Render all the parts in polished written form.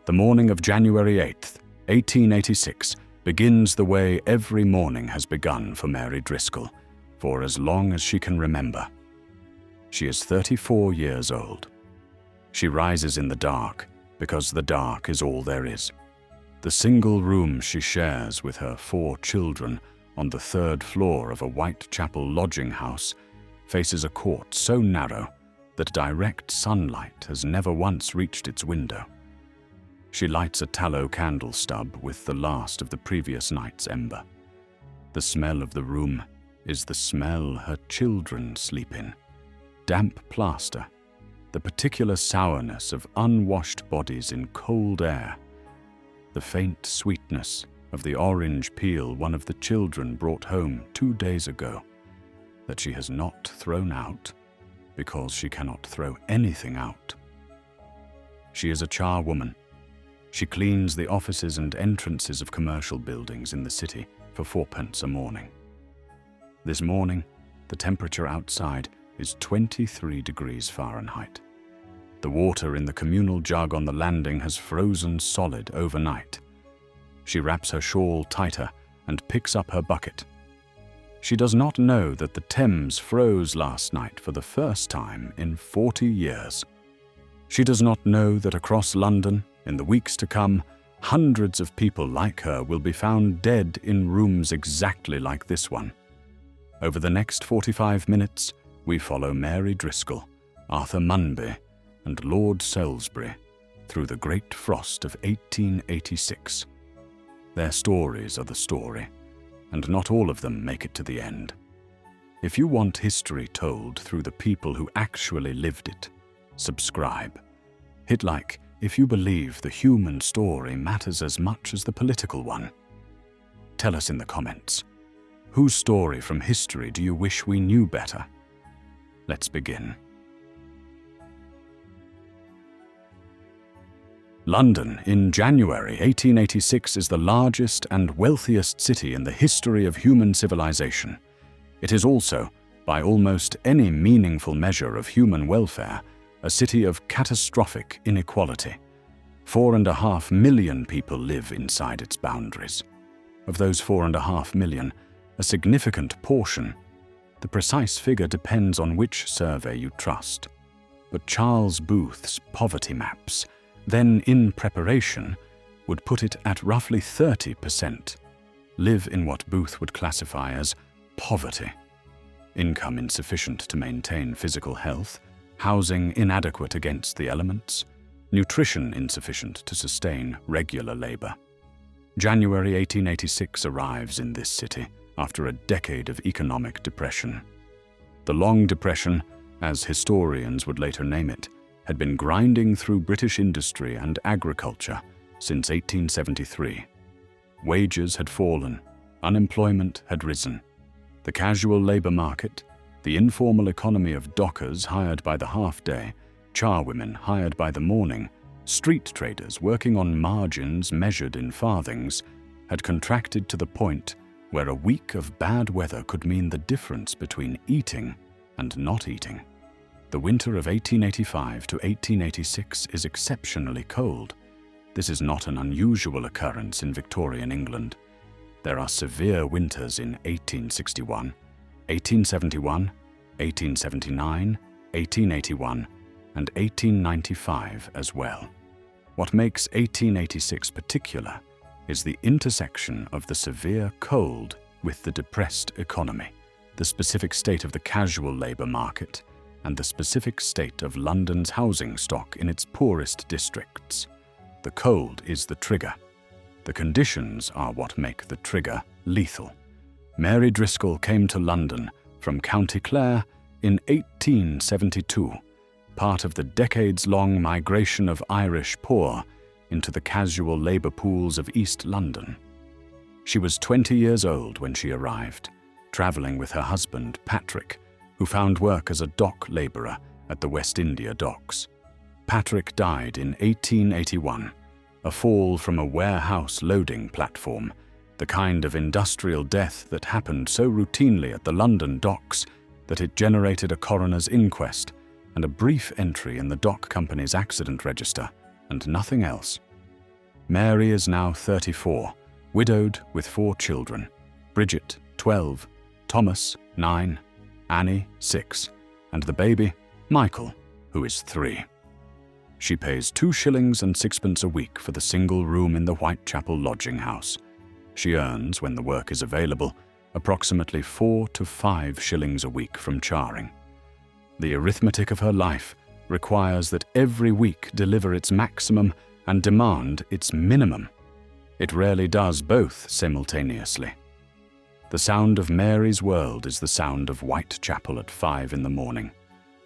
The morning of January 8th, 1886, begins the way every morning has begun for Mary Driscoll, for as long as she can remember. She is 34 years old. She rises in the dark, because the dark is all there is. The single room she shares with her 4 children on the 3rd floor of a Whitechapel lodging house faces a court so narrow that direct sunlight has never once reached its window. She lights a tallow candle stub with the last of the previous night's ember. The smell of the room is the smell her children sleep in. Damp plaster, the particular sourness of unwashed bodies in cold air, the faint sweetness of the orange peel one of the children brought home 2 days ago, that she has not thrown out because she cannot throw anything out. She is a charwoman. She cleans the offices and entrances of commercial buildings in the city for 4p a morning. This morning, the temperature outside is 23 degrees Fahrenheit. The water in the communal jug on the landing has frozen solid overnight. She wraps her shawl tighter and picks up her bucket. She does not know that the Thames froze last night for the first time in 40 years. She does not know that across London, in the weeks to come, hundreds of people like her will be found dead in rooms exactly like this one. Over the next 45 minutes, we follow Mary Driscoll, Arthur Munby, and Lord Salisbury through the great frost of 1886. Their stories are the story, and not all of them make it to the end. If you want history told through the people who actually lived it, subscribe. Hit like if you believe the human story matters as much as the political one. Tell us in the comments, whose story from history do you wish we knew better? Let's begin. London in January 1886 is the largest and wealthiest city in the history of human civilization. It is also, by almost any meaningful measure of human welfare, a city of catastrophic inequality. 4.5 million people live inside its boundaries. Of those 4.5 million, a significant portion, the precise figure depends on which survey you trust, but Charles Booth's poverty maps, then in preparation, would put it at roughly 30%, live in what Booth would classify as poverty. Income insufficient to maintain physical health, housing inadequate against the elements, nutrition insufficient to sustain regular labor. January 1886 arrives in this city after a decade of economic depression. The Long Depression, as historians would later name it, had been grinding through British industry and agriculture since 1873. Wages had fallen, unemployment had risen. The casual labor market, the informal economy of dockers hired by the half-day, charwomen hired by the morning, street traders working on margins measured in farthings, had contracted to the point where a week of bad weather could mean the difference between eating and not eating. The winter of 1885 to 1886 is exceptionally cold. This is not an unusual occurrence in Victorian England. There are severe winters in 1861, 1871, 1879, 1881, and 1895 as well. What makes 1886 particular is the intersection of the severe cold with the depressed economy, the specific state of the casual labor market, and the specific state of London's housing stock in its poorest districts. The cold is the trigger. The conditions are what make the trigger lethal. Mary Driscoll came to London from County Clare in 1872, part of the decades-long migration of Irish poor into the casual labor pools of East London. She was 20 years old when she arrived, traveling with her husband, Patrick, who found work as a dock laborer at the West India docks. Patrick died in 1881, a fall from a warehouse loading platform, the kind of industrial death that happened so routinely at the London docks that it generated a coroner's inquest and a brief entry in the dock company's accident register, and nothing else. Mary is now 34, widowed with 4 children: Bridget, 12, Thomas, 9, Annie, 6, and the baby, Michael, who is 3. She pays 2 shillings and 6pence a week for the single room in the Whitechapel lodging house. She earns, when the work is available, approximately 4 to 5 shillings a week from charring. The arithmetic of her life requires that every week deliver its maximum and demand its minimum. It rarely does both simultaneously. The sound of Mary's world is the sound of Whitechapel at 5 in the morning,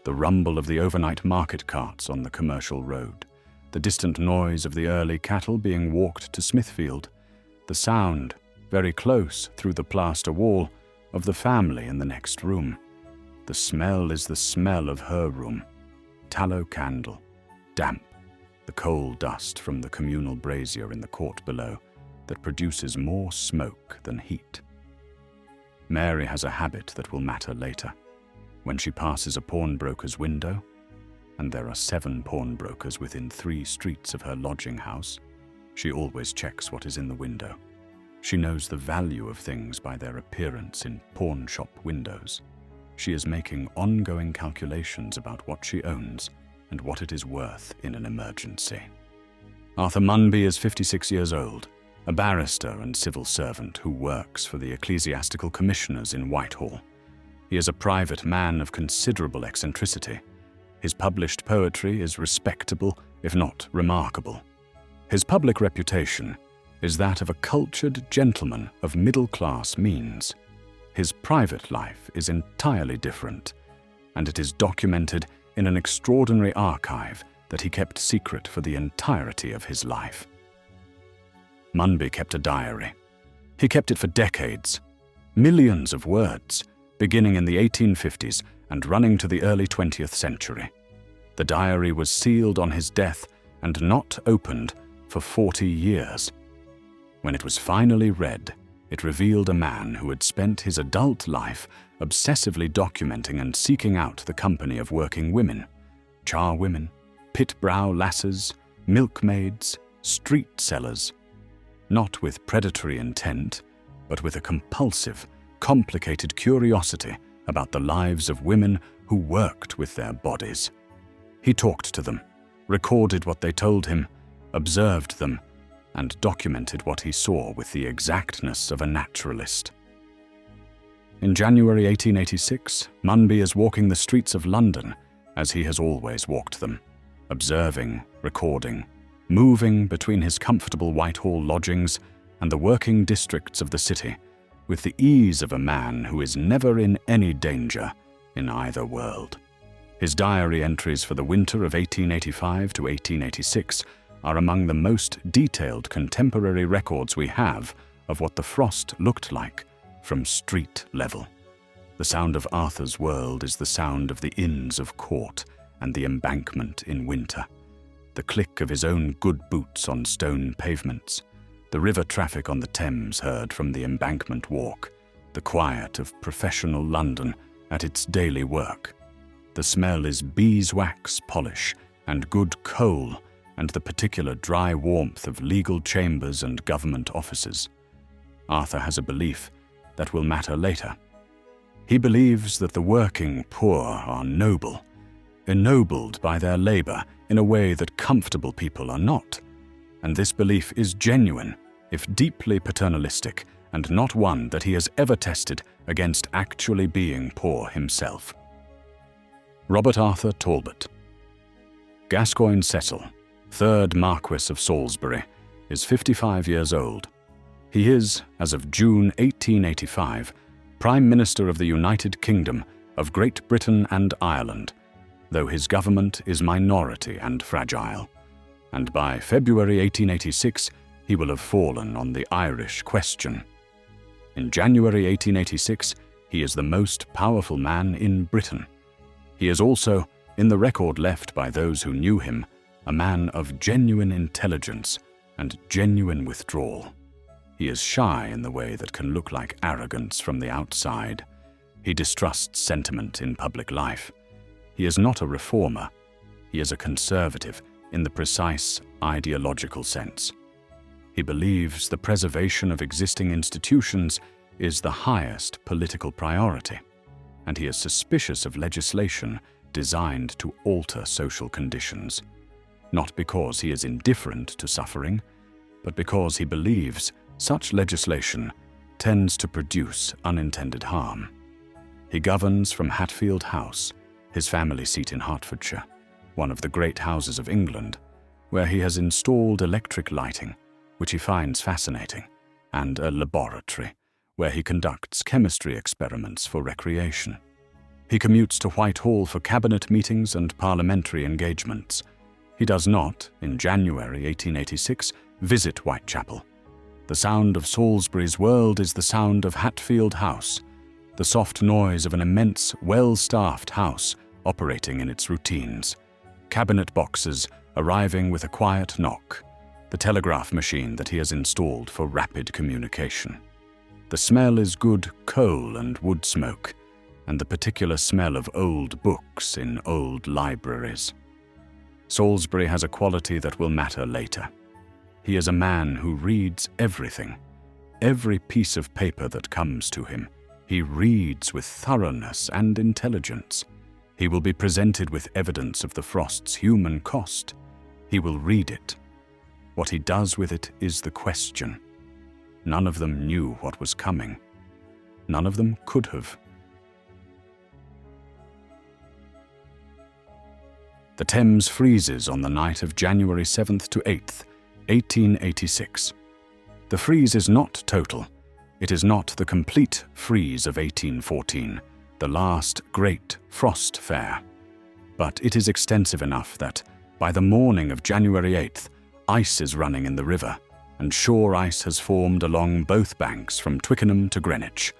the rumble of the overnight market carts on the commercial road, the distant noise of the early cattle being walked to Smithfield, the sound, very close through the plaster wall, of the family in the next room. The smell is the smell of her room: tallow candle, damp, the coal dust from the communal brazier in the court below that produces more smoke than heat. Mary has a habit that will matter later. When she passes a pawnbroker's window, and there are 7 pawnbrokers within 3 streets of her lodging house, she always checks what is in the window. She knows the value of things by their appearance in pawn shop windows. She is making ongoing calculations about what she owns and what it is worth in an emergency. Arthur Munby is 56 years old, a barrister and civil servant who works for the ecclesiastical commissioners in Whitehall. He is a private man of considerable eccentricity. His published poetry is respectable, if not remarkable. His public reputation is that of a cultured gentleman of middle-class means. His private life is entirely different, and it is documented in an extraordinary archive that he kept secret for the entirety of his life. Munby kept a diary. He kept it for decades, millions of words, beginning in the 1850s and running to the early 20th century. The diary was sealed on his death and not opened for 40 years. When it was finally read, it revealed a man who had spent his adult life obsessively documenting and seeking out the company of working women, charwomen, pit-brow lasses, milkmaids, street sellers, not with predatory intent, but with a compulsive, complicated curiosity about the lives of women who worked with their bodies. He talked to them, recorded what they told him, observed them, and documented what he saw with the exactness of a naturalist. In January 1886, Munby is walking the streets of London as he has always walked them, observing, recording, moving between his comfortable Whitehall lodgings and the working districts of the city with the ease of a man who is never in any danger in either world. His diary entries for the winter of 1885 to 1886 are among the most detailed contemporary records we have of what the frost looked like from street level. The sound of Arthur's world is the sound of the Inns of Court and the Embankment in winter, the click of his own good boots on stone pavements, the river traffic on the Thames heard from the Embankment Walk, the quiet of professional London at its daily work. The smell is beeswax polish and good coal and the particular dry warmth of legal chambers and government offices. Arthur has a belief that will matter later. He believes that the working poor are noble, ennobled by their labor in a way that comfortable people are not, and this belief is genuine, if deeply paternalistic, and not one that he has ever tested against actually being poor himself. Robert Arthur Talbot. Gascoigne Cecil, 3rd Marquess of Salisbury, is 55 years old. He is, as of June 1885, Prime Minister of the United Kingdom of Great Britain and Ireland, though his government is minority and fragile, and by February 1886 he will have fallen on the Irish question. In January 1886, he is the most powerful man in Britain. He is also, in the record left by those who knew him, a man of genuine intelligence and genuine withdrawal. He is shy in the way that can look like arrogance from the outside. He distrusts sentiment in public life. He is not a reformer. He is a conservative in the precise ideological sense. He believes the preservation of existing institutions is the highest political priority, and he is suspicious of legislation designed to alter social conditions, not because he is indifferent to suffering, but because he believes such legislation tends to produce unintended harm. He governs from Hatfield House, his family seat in Hertfordshire, one of the great houses of England, where he has installed electric lighting, which he finds fascinating, and a laboratory, where he conducts chemistry experiments for recreation. He commutes to Whitehall for cabinet meetings and parliamentary engagements. He does not, in January 1886, visit Whitechapel. The sound of Salisbury's world is the sound of Hatfield House, the soft noise of an immense, well-staffed house operating in its routines. Cabinet boxes arriving with a quiet knock, the telegraph machine that he has installed for rapid communication. The smell is good coal and wood smoke, and the particular smell of old books in old libraries. Salisbury has a quality that will matter later. He is a man who reads everything, every piece of paper that comes to him. He reads with thoroughness and intelligence. He will be presented with evidence of the frost's human cost. He will read it. What he does with it is the question. None of them knew what was coming. None of them could have. The Thames freezes on the night of January 7th to 8th, 1886. The freeze is not total. It is not the complete freeze of 1814, the last great frost fair. But it is extensive enough that, by the morning of January 8th, ice is running in the river, and shore ice has formed along both banks from Twickenham to Greenwich.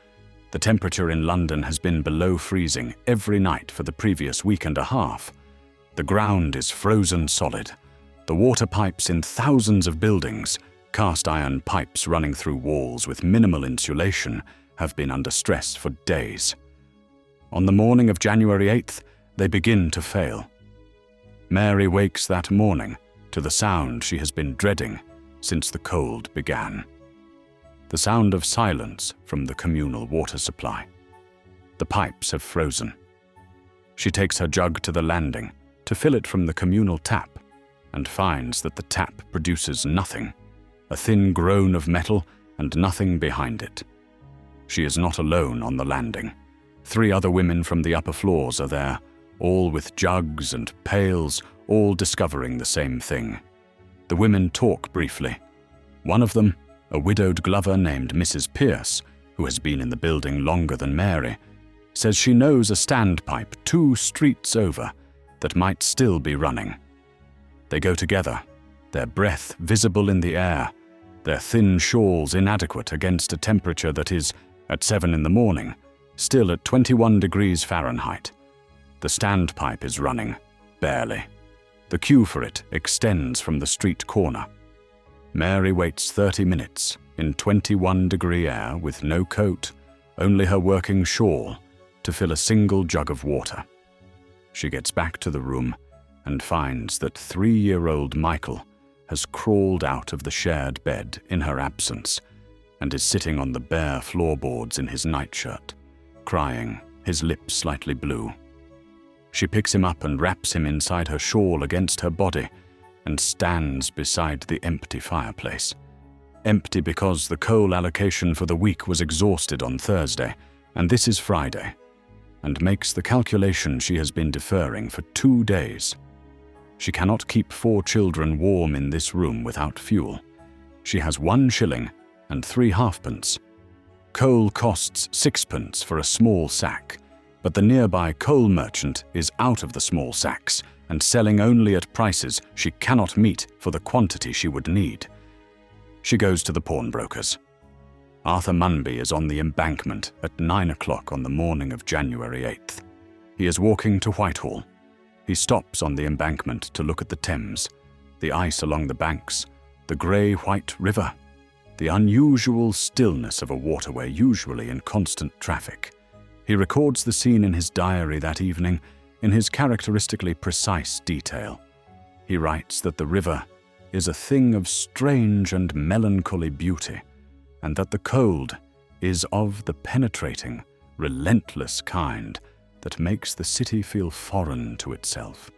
The temperature in London has been below freezing every night for the previous week and a half. The ground is frozen solid. The water pipes in thousands of buildings, cast iron pipes running through walls with minimal insulation, have been under stress for days. On the morning of January 8th, they begin to fail. Mary wakes that morning to the sound she has been dreading since the cold began. The sound of silence from the communal water supply. The pipes have frozen. She takes her jug to the landing to fill it from the communal tap, and finds that the tap produces nothing, a thin groan of metal and nothing behind it. She is not alone on the landing. 3 other women from the upper floors are there, all with jugs and pails, all discovering the same thing. The women talk briefly. One of them, a widowed glover named Mrs. Pierce, who has been in the building longer than Mary, says she knows a standpipe 2 streets over that might still be running. They go together, their breath visible in the air, their thin shawls inadequate against a temperature that is, at 7 in the morning, still at 21 degrees Fahrenheit. The standpipe is running, barely. The queue for it extends from the street corner. Mary waits 30 minutes in 21-degree air with no coat, only her working shawl, to fill a single jug of water. She gets back to the room and finds that 3-year-old Michael has crawled out of the shared bed in her absence and is sitting on the bare floorboards in his nightshirt, crying, his lips slightly blue. She picks him up and wraps him inside her shawl against her body and stands beside the empty fireplace. Empty because the coal allocation for the week was exhausted on Thursday, and this is Friday, and makes the calculation she has been deferring for 2 days. She cannot keep 4 children warm in this room without fuel. She has 1 shilling and 3 halfpence. Coal costs 6pence for a small sack, but the nearby coal merchant is out of the small sacks and selling only at prices she cannot meet for the quantity she would need. She goes to the pawnbrokers. Arthur Munby is on the embankment at 9 o'clock on the morning of January 8th. He is walking to Whitehall. He stops on the embankment to look at the Thames, the ice along the banks, the grey-white river, the unusual stillness of a waterway usually in constant traffic. He records the scene in his diary that evening in his characteristically precise detail. He writes that the river, is a thing of strange and melancholy beauty, and that the cold is of the penetrating, relentless kind that makes the city feel foreign to itself.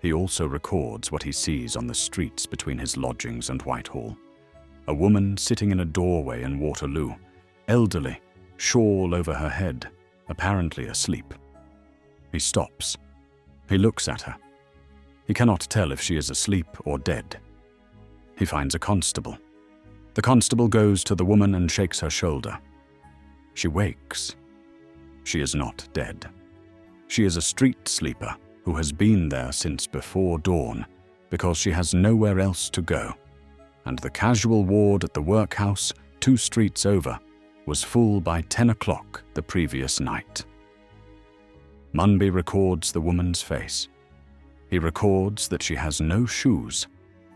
He also records what he sees on the streets between his lodgings and Whitehall. A woman sitting in a doorway in Waterloo, elderly, shawl over her head, apparently asleep. He stops. He looks at her. He cannot tell if she is asleep or dead. He finds a constable. The constable goes to the woman and shakes her shoulder. She wakes. She is not dead. She is a street sleeper who has been there since before dawn because she has nowhere else to go, and the casual ward at the workhouse 2 streets over was full by 10 o'clock the previous night. Munby records the woman's face. He records that she has no shoes,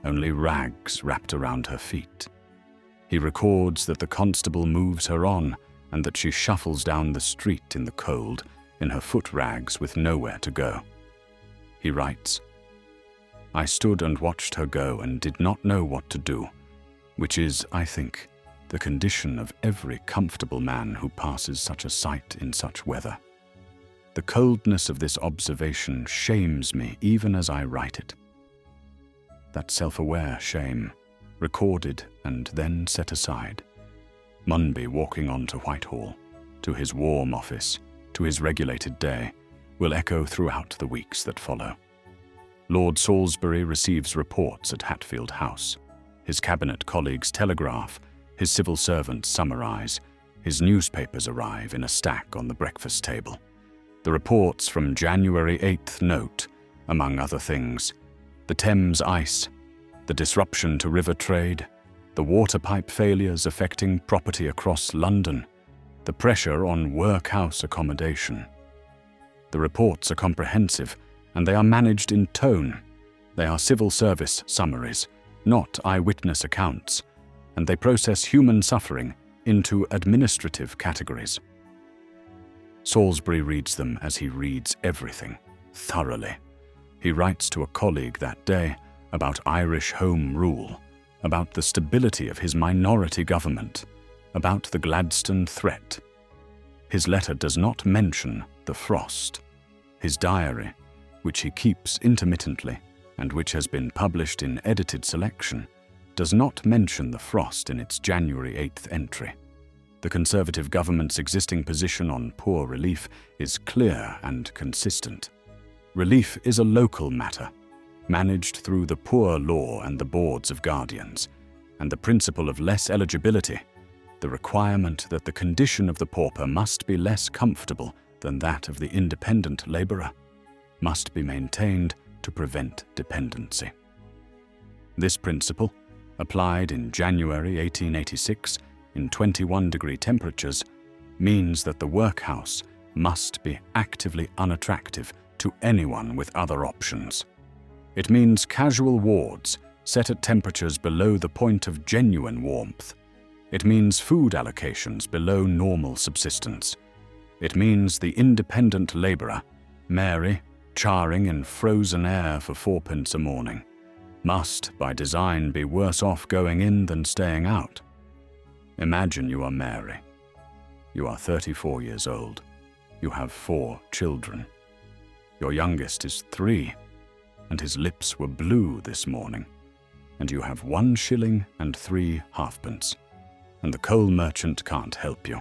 only rags wrapped around her feet. He records that the constable moves her on and that she shuffles down the street in the cold in her foot rags with nowhere to go. He writes, "I stood and watched her go and did not know what to do, which is, I think, the condition of every comfortable man who passes such a sight in such weather. The coldness of this observation shames me even as I write it. That self-aware shame, recorded and then set aside. Munby walking on to Whitehall, to his warm office, to his regulated day, will echo throughout the weeks that follow. Lord Salisbury receives reports at Hatfield House. His cabinet colleagues telegraph, his civil servants summarize, his newspapers arrive in a stack on the breakfast table. The reports from January 8th note, among other things, the Thames ice, the disruption to river trade, the water pipe failures affecting property across London, the pressure on workhouse accommodation. The reports are comprehensive, and they are managed in tone. They are civil service summaries, not eyewitness accounts, and they process human suffering into administrative categories. Salisbury reads them as he reads everything, thoroughly. He writes to a colleague that day about Irish Home Rule, about the stability of his minority government, about the Gladstone threat. His letter does not mention the frost. His diary, which he keeps intermittently and which has been published in edited selection, does not mention the frost in its January 8th entry. The Conservative government's existing position on poor relief is clear and consistent. Relief is a local matter, managed through the Poor Law and the Boards of Guardians, and the principle of less eligibility, the requirement that the condition of the pauper must be less comfortable than that of the independent labourer, must be maintained to prevent dependency. This principle, applied in January 1886 in 21-degree temperatures, means that the workhouse must be actively unattractive to anyone with other options. It means casual wards set at temperatures below the point of genuine warmth. It means food allocations below normal subsistence. It means the independent labourer, Mary, charring in frozen air for 4p a morning, must by design be worse off going in than staying out. Imagine you are Mary. You are 34 years old. You have 4 children. Your youngest is 3, and his lips were blue this morning, and you have 1 shilling and 3 halfpence, and the coal merchant can't help you,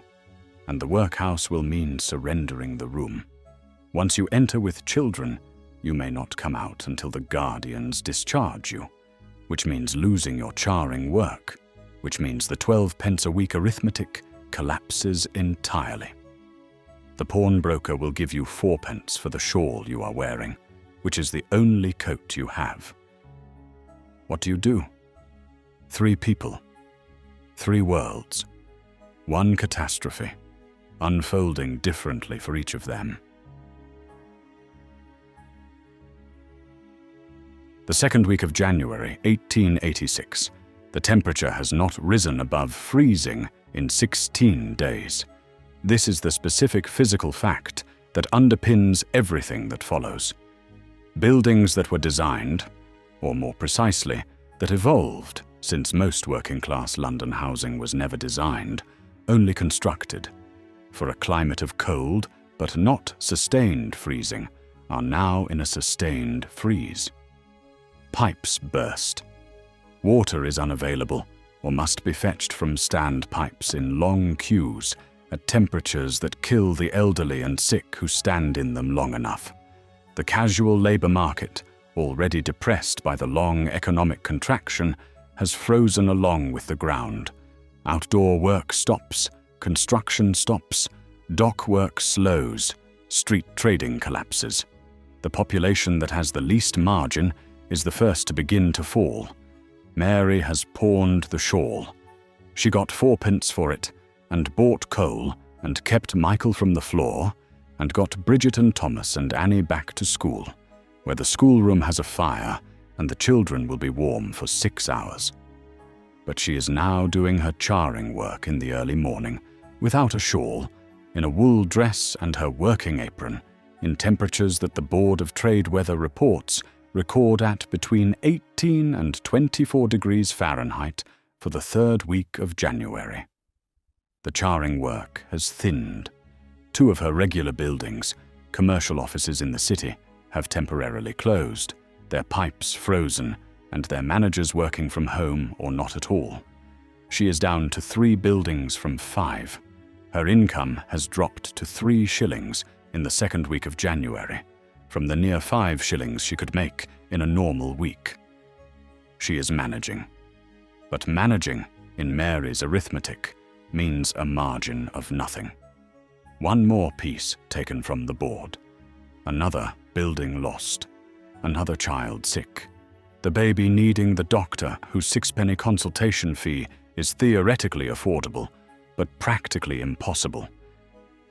and the workhouse will mean surrendering the room. Once you enter with children, you may not come out until the guardians discharge you, which means losing your charring work, which means the 12p a week arithmetic collapses entirely. The pawnbroker will give you 4p for the shawl you are wearing, which is the only coat you have. What do? 3 people, 3 worlds, 1 catastrophe, unfolding differently for each of them. The second week of January 1886. The temperature has not risen above freezing in 16 days. This is the specific physical fact that underpins everything that follows. Buildings that were designed, or more precisely, that evolved since most working-class London housing was never designed, only constructed, for a climate of cold but not sustained freezing, are now in a sustained freeze. Pipes burst. Water is unavailable or must be fetched from stand pipes in long queues at temperatures that kill the elderly and sick who stand in them long enough. The casual labour market, already depressed by the long economic contraction, has frozen along with the ground. Outdoor work stops, construction stops, dock work slows, street trading collapses. The population that has the least margin is the first to begin to fall. Mary has pawned the shawl. She got 4p for it, and bought coal, and kept Michael from the floor, and got Bridget and Thomas and Annie back to school, where the schoolroom has a fire, and the children will be warm for 6 hours. But she is now doing her charring work in the early morning, without a shawl, in a wool dress and her working apron, in temperatures that the Board of Trade Weather Reports record at between 18 and 24 degrees Fahrenheit for the 3rd week of January. The charring work has thinned. 2 of her regular buildings, commercial offices in the city, have temporarily closed, their pipes frozen, and their managers working from home or not at all. She is down to 3 buildings from 5. Her income has dropped to 3 shillings in the 2nd week of January, from the near 5 shillings she could make in a normal week. She is managing. But managing, in Mary's arithmetic, means a margin of nothing. 1 more piece taken from the board. Another building lost. Another child sick. The baby needing the doctor whose 6p consultation fee is theoretically affordable, but practically impossible.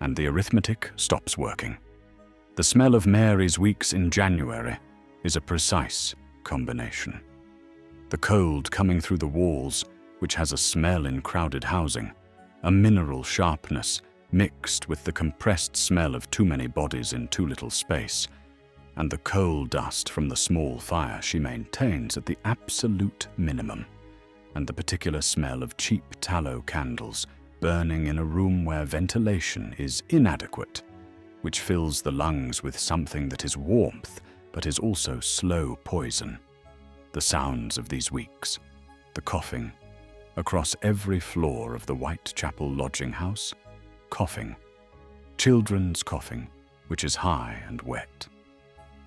And the arithmetic stops working. The smell of Mary's weeks in January is a precise combination. The cold coming through the walls, which has a smell in crowded housing, a mineral sharpness mixed with the compressed smell of too many bodies in too little space, and the coal dust from the small fire she maintains at the absolute minimum, and the particular smell of cheap tallow candles burning in a room where ventilation is inadequate, which fills the lungs with something that is warmth but is also slow poison. The sounds of these weeks, the coughing, across every floor of the Whitechapel lodging house, coughing, children's coughing, which is high and wet,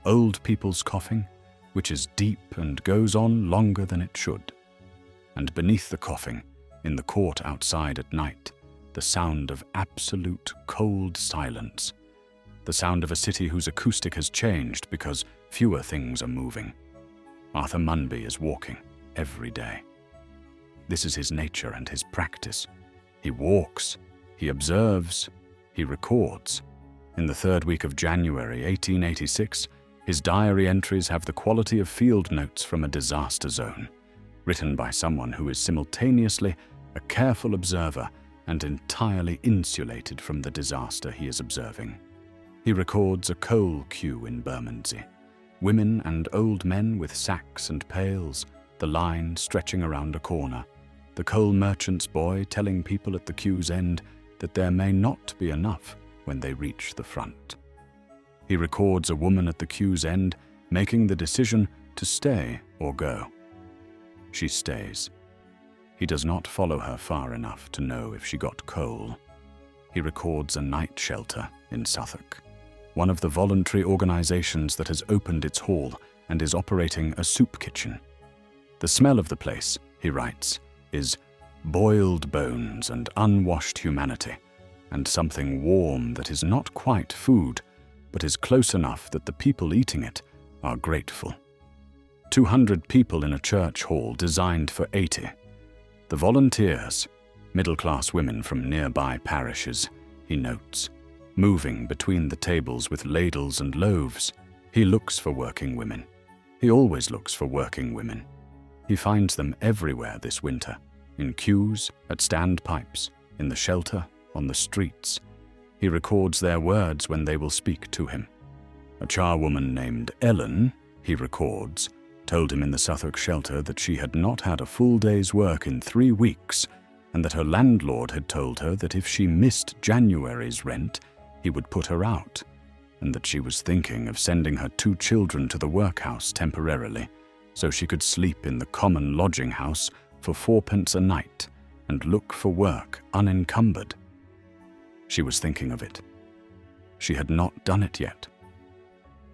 old people's coughing, which is deep and goes on longer than it should, and beneath the coughing, in the court outside at night, the sound of absolute cold silence, the sound of a city whose acoustic has changed because fewer things are moving. Arthur Munby is walking every day. This is his nature and his practice. He walks, he observes, he records. In the 3rd week of January 1886, his diary entries have the quality of field notes from a disaster zone, written by someone who is simultaneously a careful observer and entirely insulated from the disaster he is observing. He records a coal queue in Bermondsey, women and old men with sacks and pails, the line stretching around a corner, the coal merchant's boy telling people at the queue's end that there may not be enough when they reach the front. He records a woman at the queue's end making the decision to stay or go. She stays. He does not follow her far enough to know if she got coal. He records a night shelter in Suffolk, one of the voluntary organizations that has opened its hall and is operating a soup kitchen. The smell of the place, he writes, is boiled bones and unwashed humanity, and something warm that is not quite food, but is close enough that the people eating it are grateful. 200 people in a church hall designed for 80. The volunteers, middle-class women from nearby parishes, he notes, moving between the tables with ladles and loaves. He looks for working women. He always looks for working women. He finds them everywhere this winter, in queues, at standpipes, in the shelter, on the streets. He records their words when they will speak to him. A charwoman named Ellen, he records, told him in the Southwark shelter that she had not had a full day's work in 3 weeks, and that her landlord had told her that if she missed January's rent, he would put her out, and that she was thinking of sending her 2 children to the workhouse temporarily, so she could sleep in the common lodging house for 4p a night and look for work unencumbered. She was thinking of it. She had not done it yet.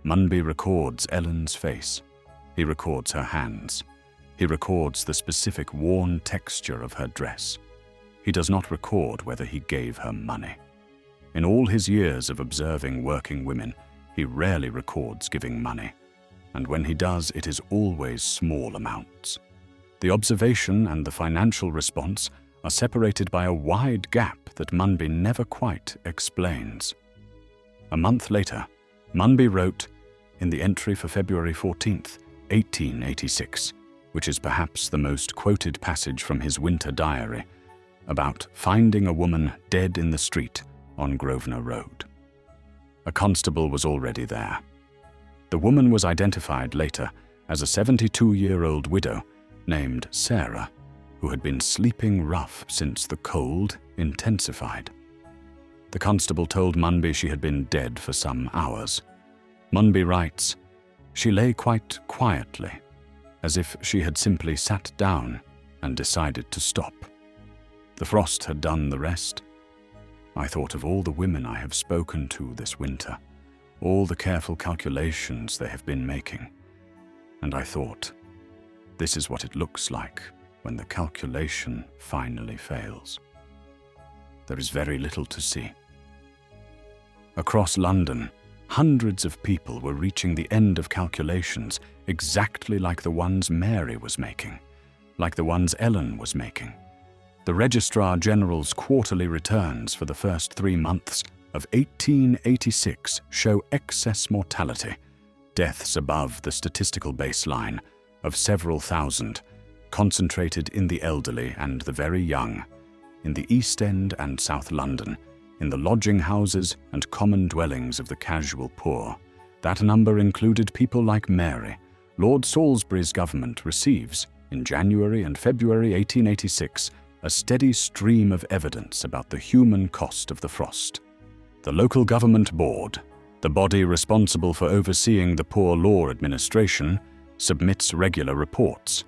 Munby records Ellen's face. He records her hands. He records the specific worn texture of her dress. He does not record whether he gave her money. In all his years of observing working women, he rarely records giving money, and when he does, it is always small amounts. The observation and the financial response are separated by a wide gap that Munby never quite explains. A month later, Munby wrote, in the entry for February 14th, 1886, which is perhaps the most quoted passage from his winter diary, about finding a woman dead in the street on Grosvenor Road. A constable was already there. The woman was identified later as a 72-year-old widow named Sarah, who had been sleeping rough since the cold intensified. The constable told Munby she had been dead for some hours. Munby writes, "She lay quite quietly, as if she had simply sat down and decided to stop. The frost had done the rest. I thought of all the women I have spoken to this winter, all the careful calculations they have been making, and I thought, this is what it looks like when the calculation finally fails. There is very little to see." Across London, hundreds of people were reaching the end of calculations exactly like the ones Mary was making, like the ones Ellen was making. The Registrar General's quarterly returns for the first 3 months of 1886 show excess mortality, deaths above the statistical baseline of several thousand, concentrated in the elderly and the very young, in the East End and South London, in the lodging houses and common dwellings of the casual poor. That number included people like Mary. Lord Salisbury's government receives, in January and February 1886, a steady stream of evidence about the human cost of the frost. The local government board, the body responsible for overseeing the Poor Law administration, submits regular reports.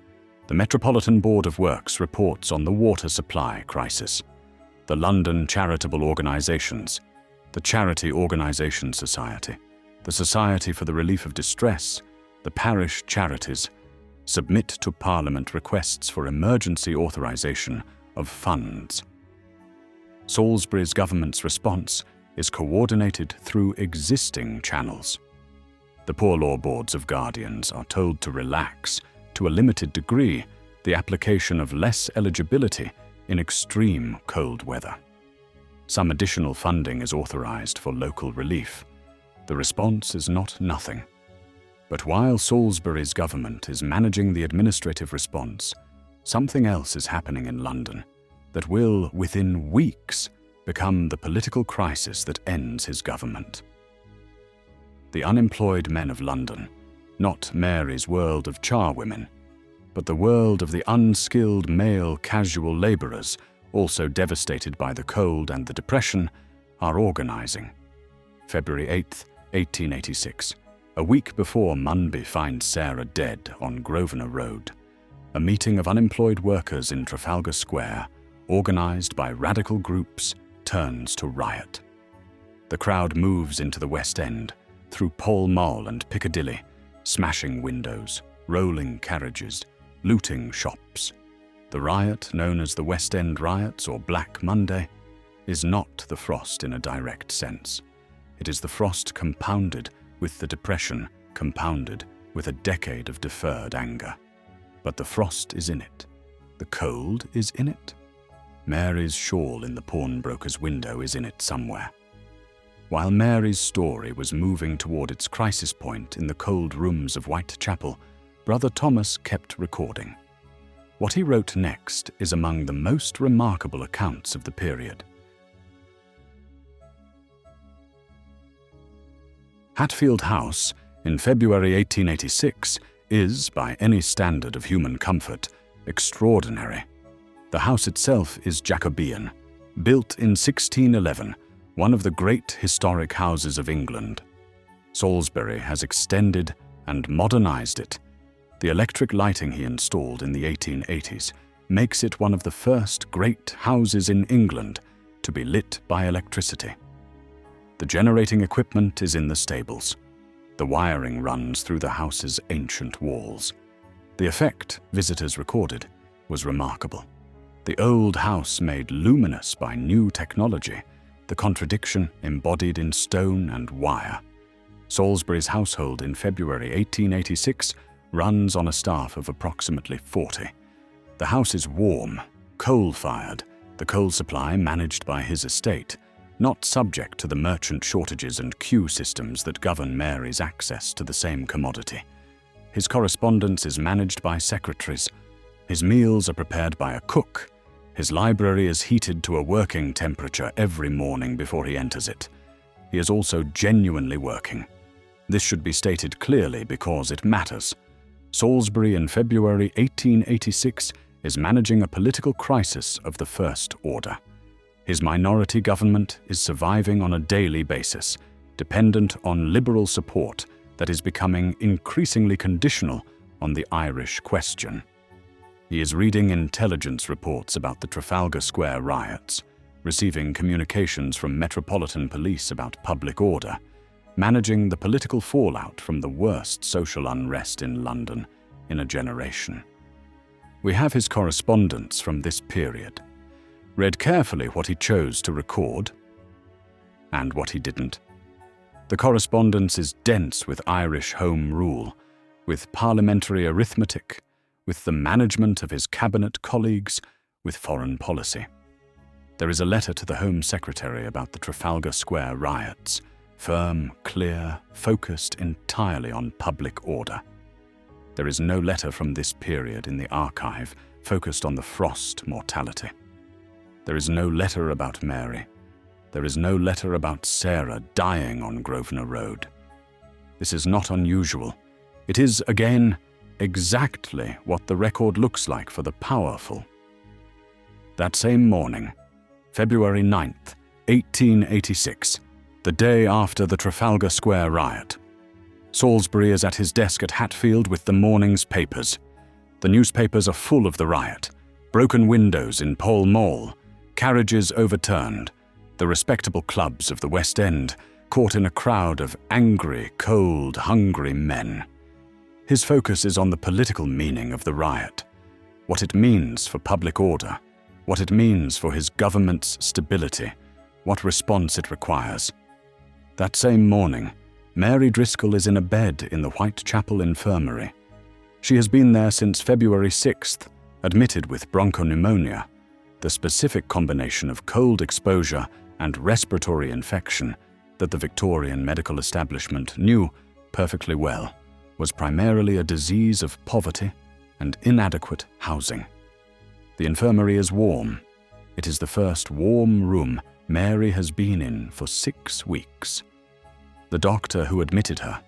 The Metropolitan Board of Works reports on the water supply crisis. The London charitable organisations, the Charity Organisation Society, the Society for the Relief of Distress, the parish charities, submit to Parliament requests for emergency authorisation of funds. Salisbury's government's response is coordinated through existing channels. The Poor Law Boards of Guardians are told to relax, to a limited degree, the application of less eligibility in extreme cold weather. Some additional funding is authorised for local relief. The response is not nothing. But while Salisbury's government is managing the administrative response, something else is happening in London that will, within weeks, become the political crisis that ends his government. The unemployed men of London, not Mary's world of charwomen, but the world of the unskilled male casual labourers, also devastated by the cold and the depression, are organising. February 8th, 1886, a week before Munby finds Sarah dead on Grosvenor Road, a meeting of unemployed workers in Trafalgar Square, organised by radical groups, turns to riot. The crowd moves into the West End, through Pall Mall and Piccadilly, smashing windows, rolling carriages, looting shops. The riot, known as the West End Riots or Black Monday, is not the frost in a direct sense. It is the frost compounded with the depression, compounded with a decade of deferred anger. But the frost is in it. The cold is in it. Mary's shawl in the pawnbroker's window is in it somewhere. While Mary's story was moving toward its crisis point in the cold rooms of Whitechapel, Brother Thomas kept recording. What he wrote next is among the most remarkable accounts of the period. Hatfield House, in February 1886, is, by any standard of human comfort, extraordinary. The house itself is Jacobean, built in 1611, one of the great historic houses of England. Salisbury has extended and modernized it. The electric lighting he installed in the 1880s makes it one of the first great houses in England to be lit by electricity. The generating equipment is in the stables. The wiring runs through the house's ancient walls. The effect, visitors recorded, was remarkable. The old house made luminous by new technology, the contradiction embodied in stone and wire. Salisbury's household in February 1886 runs on a staff of approximately 40. The house is warm, coal-fired, the coal supply managed by his estate, not subject to the merchant shortages and queue systems that govern Mary's access to the same commodity. His correspondence is managed by secretaries. His meals are prepared by a cook. His library is heated to a working temperature every morning before he enters it. He is also genuinely working. This should be stated clearly because it matters. Salisbury in February 1886 is managing a political crisis of the first order. His minority government is surviving on a daily basis, dependent on liberal support that is becoming increasingly conditional on the Irish question. He is reading intelligence reports about the Trafalgar Square riots, receiving communications from Metropolitan Police about public order, managing the political fallout from the worst social unrest in London in a generation. We have his correspondence from this period. Read carefully what he chose to record and what he didn't. The correspondence is dense with Irish Home Rule, with parliamentary arithmetic, with the management of his cabinet colleagues, with foreign policy. There is a letter to the Home Secretary about the Trafalgar Square riots, firm, clear, focused entirely on public order. There is no letter from this period in the archive focused on the frost mortality. There is no letter about Mary. There is no letter about Sarah dying on Grosvenor Road. This is not unusual. It is, again, exactly what the record looks like for the powerful. That same morning, February 9th, 1886, the day after the Trafalgar Square riot, Salisbury is at his desk at Hatfield with the morning's papers. The newspapers are full of the riot, broken windows in Pall Mall, carriages overturned, the respectable clubs of the West End caught in a crowd of angry, cold, hungry men. His focus is on the political meaning of the riot, what it means for public order, what it means for his government's stability, what response it requires. That same morning, Mary Driscoll is in a bed in the Whitechapel Infirmary. She has been there since February 6th, admitted with bronchopneumonia, the specific combination of cold exposure and respiratory infection that the Victorian medical establishment knew perfectly well was primarily a disease of poverty and inadequate housing. The infirmary is warm. It is the first warm room Mary has been in for 6 weeks. The doctor who admitted her,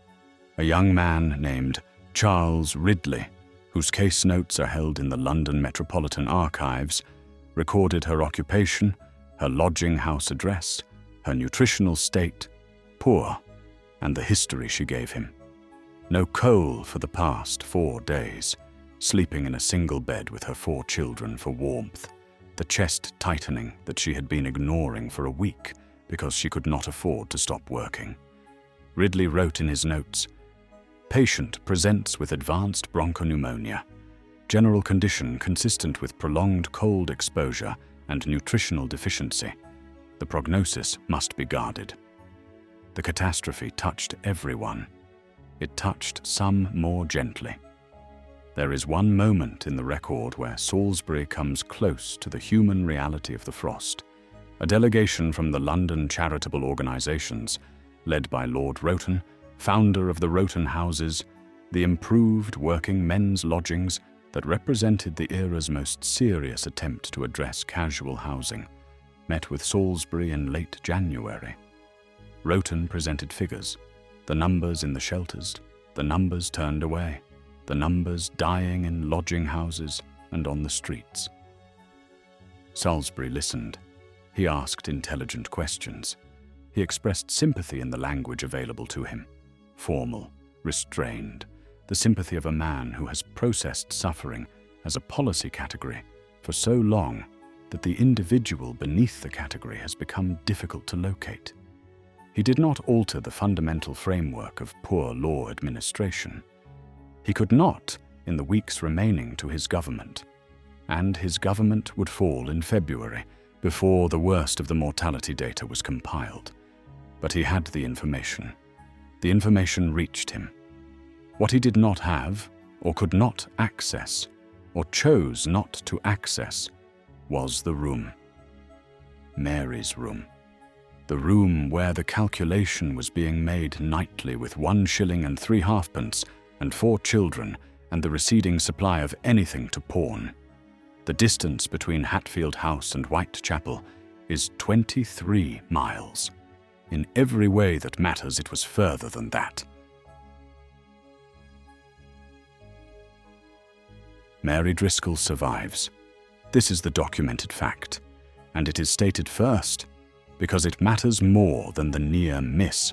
a young man named Charles Ridley, whose case notes are held in the London Metropolitan Archives, recorded her occupation, her lodging house address, her nutritional state, poor, and the history she gave him. No coal for the past 4 days, sleeping in a single bed with her 4 children for warmth, the chest tightening that she had been ignoring for a week because she could not afford to stop working. Ridley wrote in his notes, "Patient presents with advanced bronchopneumonia, general condition consistent with prolonged cold exposure and nutritional deficiency. The prognosis must be guarded." The catastrophe touched everyone. It touched some more gently. There is one moment in the record where Salisbury comes close to the human reality of the frost. A delegation from the London charitable organisations, led by Lord Rowton, founder of the Rowton Houses, the improved working men's lodgings that represented the era's most serious attempt to address casual housing, met with Salisbury in late January. Rowton presented figures, the numbers in the shelters, the numbers turned away. the numbers dying in lodging houses and on the streets. Salisbury listened. He asked intelligent questions. He expressed sympathy in the language available to him, formal, restrained, the sympathy of a man who has processed suffering as a policy category for so long that the individual beneath the category has become difficult to locate. He did not alter the fundamental framework of poor law administration. He could not in the weeks remaining to his government, and his government would fall in February before the worst of the mortality data was compiled. But he had the information. The information reached him. What he did not have, or could not access, or chose not to access, was the room. Mary's room. The room where the calculation was being made nightly with 1 shilling and 3 halfpence and 4 children and the receding supply of anything to pawn. The distance between Hatfield House and Whitechapel is 23 miles. In every way that matters, it was further than that. Mary Driscoll survives. This is the documented fact, and it is stated first because it matters more than the near miss.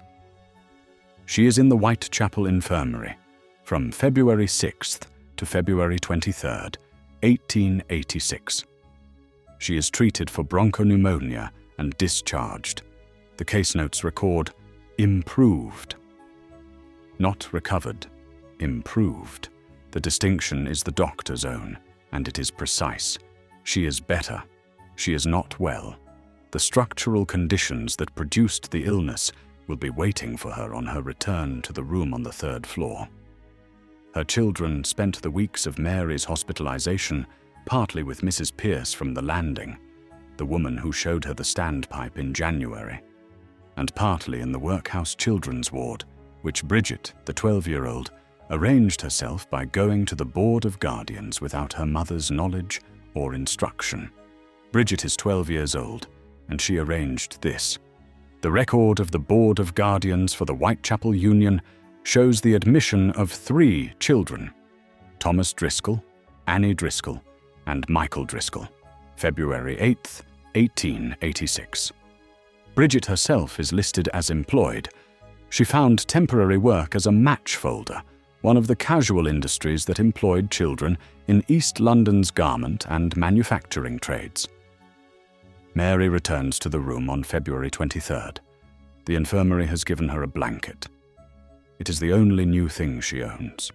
She is in the Whitechapel Infirmary from February 6th to February 23rd, 1886. She is treated for bronchopneumonia and discharged. The case notes record improved. Not recovered, improved. The distinction is the doctor's own, and it is precise. She is better. She is not well. The structural conditions that produced the illness will be waiting for her on her return to the room on the 3rd floor. Her children spent the weeks of Mary's hospitalization partly with Mrs. Pierce from the Landing, the woman who showed her the standpipe in January, and partly in the workhouse children's ward, which Bridget, the 12-year-old, arranged herself by going to the Board of Guardians without her mother's knowledge or instruction. Bridget is 12 years old, and she arranged this. The record of the Board of Guardians for the Whitechapel Union shows the admission of 3 children, Thomas Driscoll, Annie Driscoll, and Michael Driscoll, February 8th, 1886. Bridget herself is listed as employed. She found temporary work as a match folder, one of the casual industries that employed children in East London's garment and manufacturing trades. Mary returns to the room on February 23rd. The infirmary has given her a blanket. It is the only new thing she owns.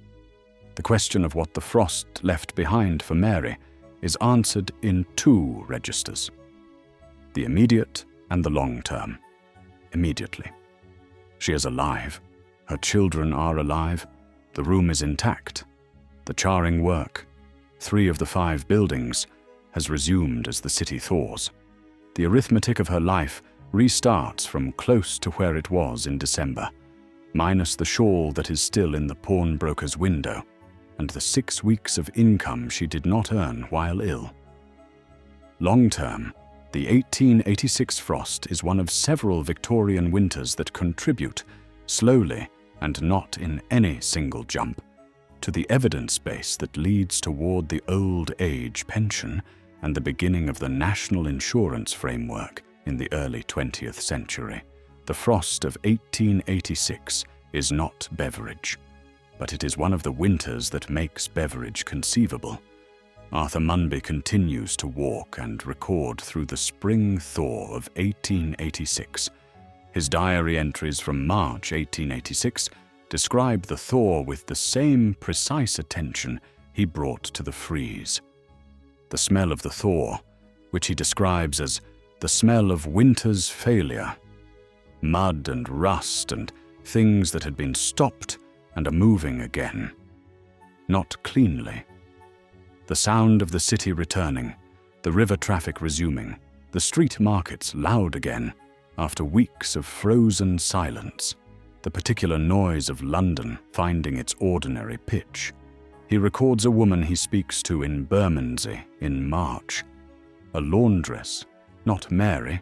The question of what the frost left behind for Mary is answered in 2 registers: the immediate and the long term. Immediately. She is alive. Her children are alive. The room is intact. The charring work, 3 of the 5 buildings, has resumed as the city thaws. The arithmetic of her life restarts from close to where it was in December, minus the shawl that is still in the pawnbroker's window, and the 6 weeks of income she did not earn while ill. Long term, the 1886 frost is one of several Victorian winters that contribute, slowly and not in any single jump, to the evidence base that leads toward the old age pension and the beginning of the national insurance framework in the early 20th century. The frost of 1886 is not Beveridge, but it is one of the winters that makes Beveridge conceivable. Arthur Munby continues to walk and record through the spring thaw of 1886. His diary entries from March 1886 describe the thaw with the same precise attention he brought to the freeze. The smell of the thaw, which he describes as the smell of winter's failure, mud and rust and things that had been stopped and are moving again, not cleanly. The sound of the city returning, the river traffic resuming, the street markets loud again after weeks of frozen silence, the particular noise of London finding its ordinary pitch. He records a woman he speaks to in Bermondsey in March, a laundress, not Mary,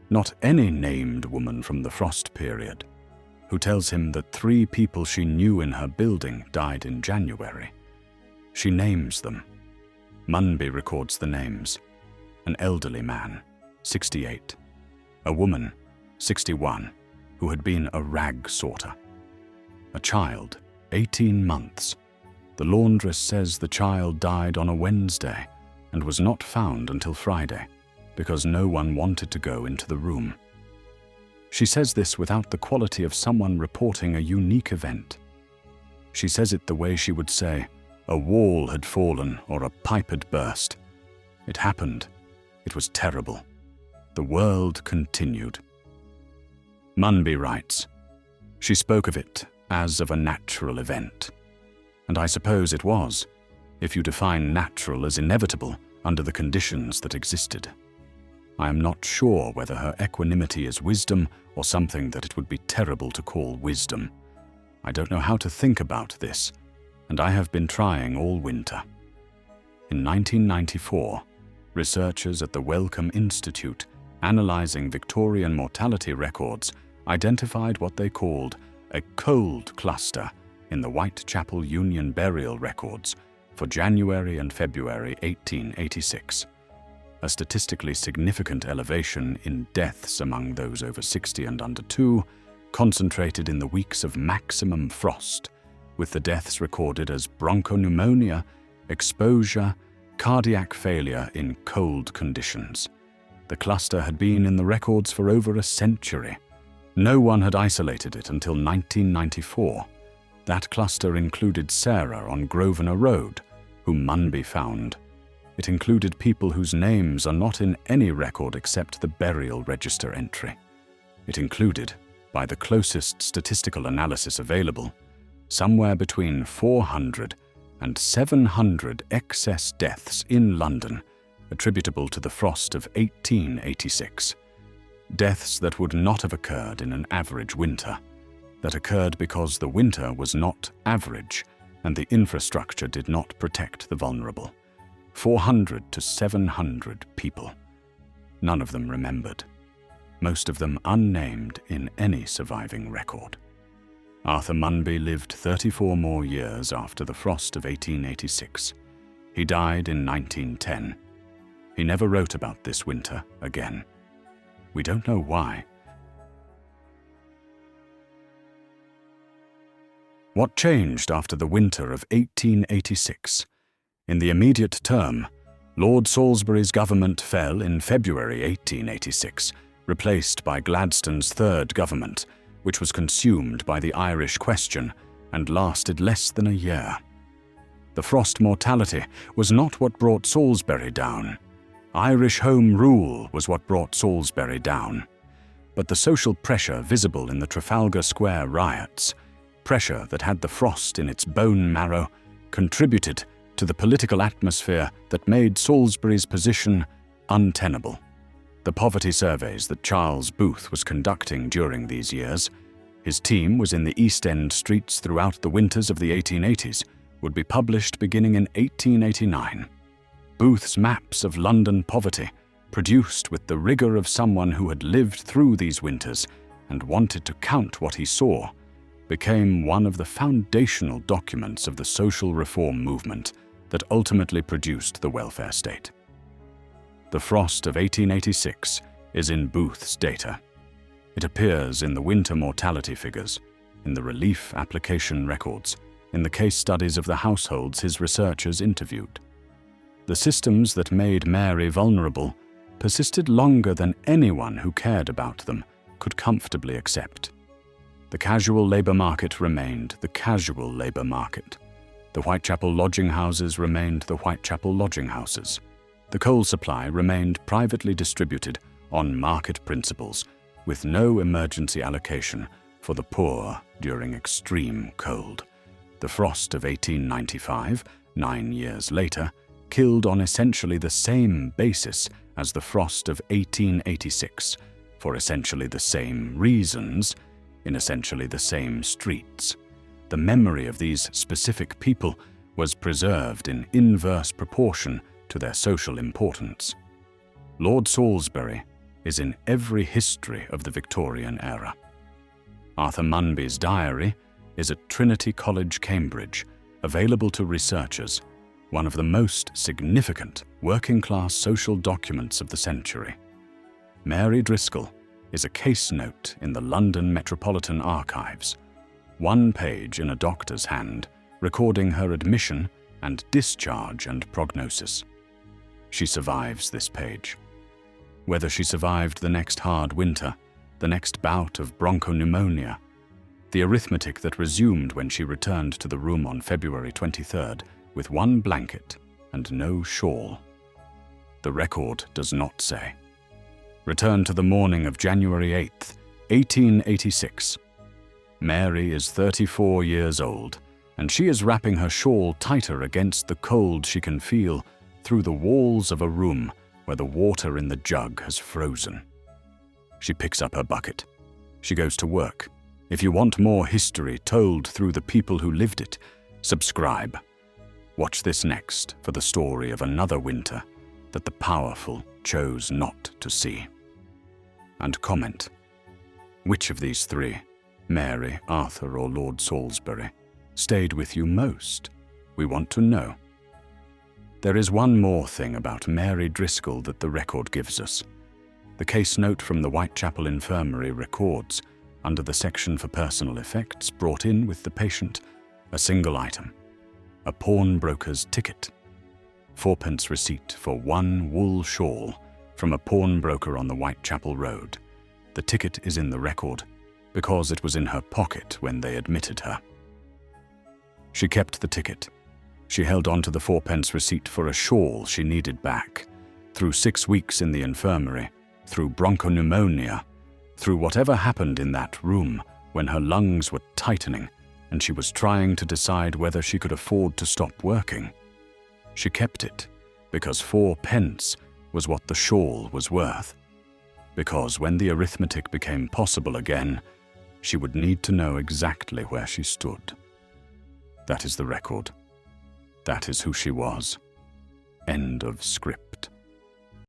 not any named woman from the frost period, who tells him that 3 people she knew in her building died in January, She names them. Munby records the names. An elderly man, 68. A woman, 61, who had been a rag sorter. A child, 18 months. The laundress says the child died on a Wednesday and was not found until Friday because no one wanted to go into the room. She says this without the quality of someone reporting a unique event. She says it the way she would say, a wall had fallen or a pipe had burst. It happened. It was terrible. The world continued. Munby writes, she spoke of it as of a natural event. And I suppose it was, if you define natural as inevitable under the conditions that existed. I am not sure whether her equanimity is wisdom or something that it would be terrible to call wisdom. I don't know how to think about this, and I have been trying all winter. In 1994, researchers at the Wellcome Institute, analyzing Victorian mortality records, identified what they called a cold cluster in the Whitechapel Union burial records for January and February 1886. A statistically significant elevation in deaths among those over 60 and under 2, concentrated in the weeks of maximum frost, with the deaths recorded as bronchopneumonia, exposure, cardiac failure in cold conditions. The cluster had been in the records for over a century. No one had isolated it until 1994. That cluster included Sarah on Grosvenor Road, whom Munby found. It included people whose names are not in any record except the burial register entry. It included, by the closest statistical analysis available, somewhere between 400 and 700 excess deaths in London attributable to the frost of 1886. Deaths that would not have occurred in an average winter, that occurred because the winter was not average and the infrastructure did not protect the vulnerable. 400 to 700 people. None of them remembered. Most of them unnamed in any surviving record. Arthur Munby lived 34 more years after the frost of 1886. He died in 1910. He never wrote about this winter again. We don't know why. What changed after the winter of 1886? In the immediate term, Lord Salisbury's government fell in February 1886, replaced by Gladstone's third government, which was consumed by the Irish question and lasted less than a year. The frost mortality was not what brought Salisbury down. Irish Home Rule was what brought Salisbury down. But the social pressure visible in the Trafalgar Square riots, pressure that had the frost in its bone marrow, contributed to the political atmosphere that made Salisbury's position untenable. The poverty surveys that Charles Booth was conducting during these years, his team was in the East End streets throughout the winters of the 1880s, would be published beginning in 1889. Booth's maps of London poverty, produced with the rigor of someone who had lived through these winters and wanted to count what he saw, became one of the foundational documents of the social reform movement that ultimately produced the welfare state. The frost of 1886 is in Booth's data. It appears in the winter mortality figures, in the relief application records, in the case studies of the households his researchers interviewed. The systems that made Mary vulnerable persisted longer than anyone who cared about them could comfortably accept. The casual labour market remained the casual labour market. The Whitechapel lodging houses remained the Whitechapel lodging houses. The coal supply remained privately distributed on market principles, with no emergency allocation for the poor during extreme cold. The frost of 1895, 9 years later, killed on essentially the same basis as the frost of 1886, for essentially the same reasons, in essentially the same streets. The memory of these specific people was preserved in inverse proportion to their social importance. Lord Salisbury is in every history of the Victorian era. Arthur Munby's diary is at Trinity College, Cambridge, available to researchers, one of the most significant working-class social documents of the century. Mary Driscoll is a case note in the London Metropolitan Archives, one page in a doctor's hand, recording her admission and discharge and prognosis. She survives this page. Whether she survived the next hard winter, the next bout of bronchopneumonia, the arithmetic that resumed when she returned to the room on February 23rd with one blanket and no shawl, the record does not say. Return to the morning of January 8th, 1886. Mary is 34 years old, and she is wrapping her shawl tighter against the cold she can feel through the walls of a room where the water in the jug has frozen. She picks up her bucket. She goes to work. If you want more history told through the people who lived it, subscribe. Watch this next for the story of another winter that the powerful chose not to see. And comment. Which of these three, Mary, Arthur, or Lord Salisbury, stayed with you most? We want to know. There is one more thing about Mary Driscoll that the record gives us. The case note from the Whitechapel Infirmary records, under the section for personal effects brought in with the patient, a single item: a pawnbroker's ticket. 4p receipt for one wool shawl from a pawnbroker on the Whitechapel Road. The ticket is in the record because it was in her pocket when they admitted her. She kept the ticket. She held on to the 4p receipt for a shawl she needed back. Through 6 weeks in the infirmary, through bronchopneumonia, through whatever happened in that room when her lungs were tightening and she was trying to decide whether she could afford to stop working. She kept it because 4p was what the shawl was worth. Because when the arithmetic became possible again, she would need to know exactly where she stood. That is the record. That is who she was. End of script.